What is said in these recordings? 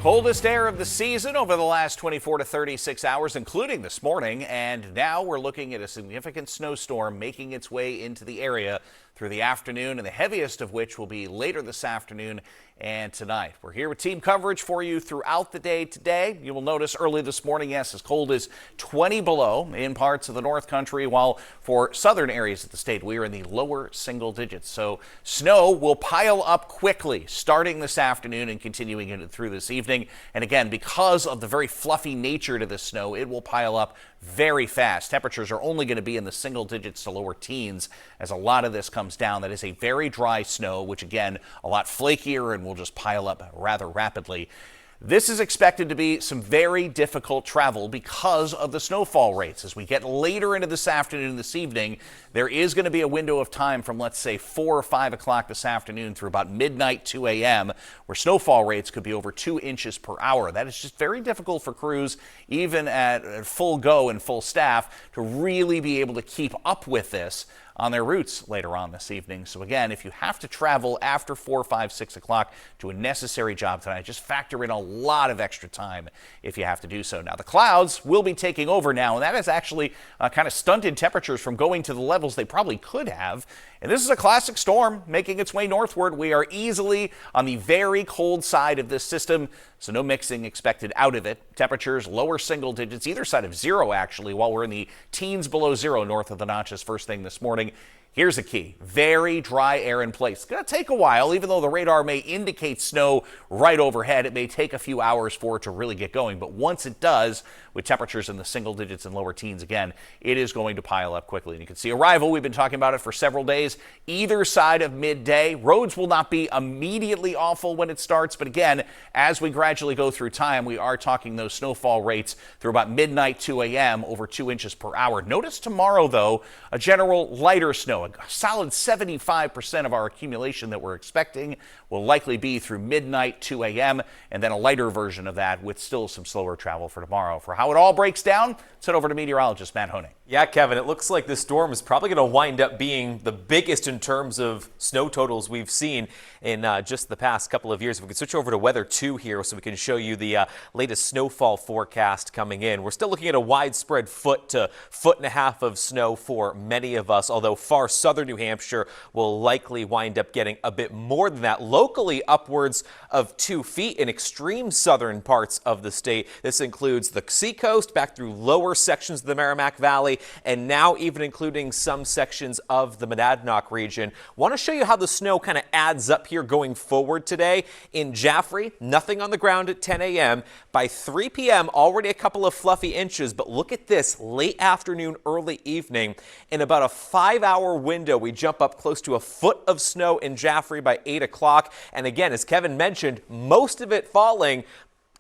Coldest air of the season over the last 24 to 36 hours, including this morning. And now we're looking at a significant snowstorm making its way into the area through the afternoon, and the heaviest of which will be later this afternoon and tonight. We're here with team coverage for you throughout the day today. You will notice early this morning, yes, as cold as 20 below in parts of the North Country, while for southern areas of the state, we are in the lower single digits. So snow will pile up quickly starting this afternoon and continuing into through this evening. And again, because of the very fluffy nature to this snow, it will pile up very fast. Temperatures are only going to be in the single digits to lower teens as a lot of this comes down. That is a very dry snow, which again, a lot flakier and will just pile up rather rapidly. This is expected to be some very difficult travel because of the snowfall rates. As we get later into this afternoon and this evening, there is going to be a window of time from, let's say, 4 or 5 o'clock this afternoon through about midnight, 2 a.m., where snowfall rates could be over 2 inches per hour. That is just very difficult for crews, even at full go and full staff, to really be able to keep up with this on their routes later on this evening. So again, if you have to travel after 4, 5, 6 o'clock to a necessary job tonight, just factor in a lot of extra time if you have to do so. Now, the clouds will be taking over now, and that has actually kind of stunted temperatures from going to the levels they probably could have. And this is a classic storm making its way northward. We are easily on the very cold side of this system, so no mixing expected out of it. Temperatures lower single digits, either side of zero actually, while we're in the teens below zero north of the Notches first thing this morning. Here's the key. Very dry air in place. It's going to take a while, even though the radar may indicate snow right overhead. It may take a few hours for it to really get going. But once it does, with temperatures in the single digits and lower teens again, it is going to pile up quickly. And you can see arrival. We've been talking about it for several days. Either side of midday. Roads will not be immediately awful when it starts. But again, as we gradually go through time, we are talking those snowfall rates through about midnight, 2 a.m., over 2 inches per hour. Notice tomorrow, though, a general lighter snow. A solid 75% of our accumulation that we're expecting will likely be through midnight, 2 a.m., and then a lighter version of that with still some slower travel for tomorrow. For how it all breaks down, let's head over to meteorologist Matt Honig. Yeah, Kevin, it looks like this storm is probably going to wind up being the biggest in terms of snow totals we've seen in just the past couple of years. If we could switch over to Weather 2 here so we can show you the latest snowfall forecast coming in. We're still looking at a widespread 1 to 1.5 feet of snow for many of us, although far southern New Hampshire will likely wind up getting a bit more than that. Locally, upwards of 2 feet in extreme southern parts of the state. This includes the seacoast back through lower sections of the Merrimack Valley, and now even including some sections of the Monadnock region. Want to show you how the snow kind of adds up here going forward today. In Jaffrey, nothing on the ground at 10 a.m. By 3 p.m., already a couple of fluffy inches, but look at this, late afternoon, early evening. In about a 5-hour window, we jump up close to 1 foot of snow in Jaffrey by 8 o'clock. And again, as Kevin mentioned, most of it falling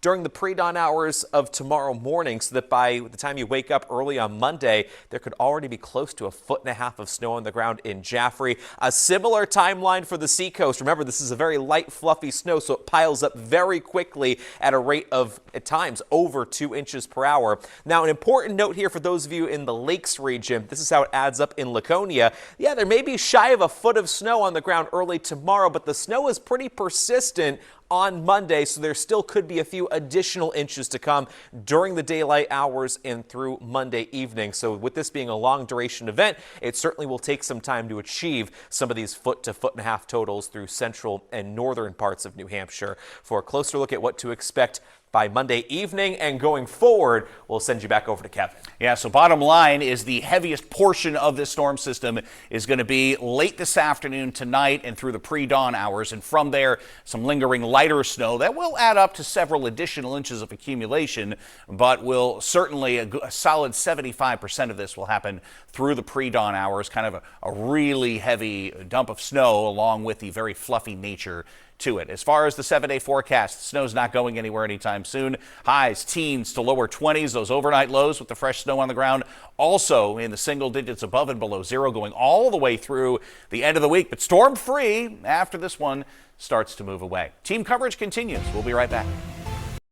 during the pre-dawn hours of tomorrow morning, so that by the time you wake up early on Monday, there could already be close to 1.5 feet of snow on the ground in Jaffrey. A similar timeline for the seacoast. Remember, this is a very light, fluffy snow, so it piles up very quickly at a rate of, at times, over 2 inches per hour. Now, an important note here for those of you in the Lakes region, this is how it adds up in Laconia. Yeah, there may be shy of 1 foot of snow on the ground early tomorrow, but the snow is pretty persistent on Monday, so there still could be a few additional inches to come during the daylight hours and through Monday evening. So with this being a long duration event, it certainly will take some time to achieve some of these 1 to 1.5 feet totals through central and northern parts of New Hampshire. For a closer look at what to expect by Monday evening and going forward, we'll send you back over to Kevin. Yeah, so bottom line is the heaviest portion of this storm system is going to be late this afternoon, tonight, and through the pre-dawn hours. And from there, some lingering lighter snow that will add up to several additional inches of accumulation, but will certainly, a solid 75% of this will happen through the pre-dawn hours, kind of a really heavy dump of snow along with the very fluffy nature to it. As far as the 7-day forecast, snow's not going anywhere anytime soon. Highs, teens to lower 20s. Those overnight lows with the fresh snow on the ground also in the single digits above and below zero, going all the way through the end of the week. But storm free after this one starts to move away. Team coverage continues. We'll be right back.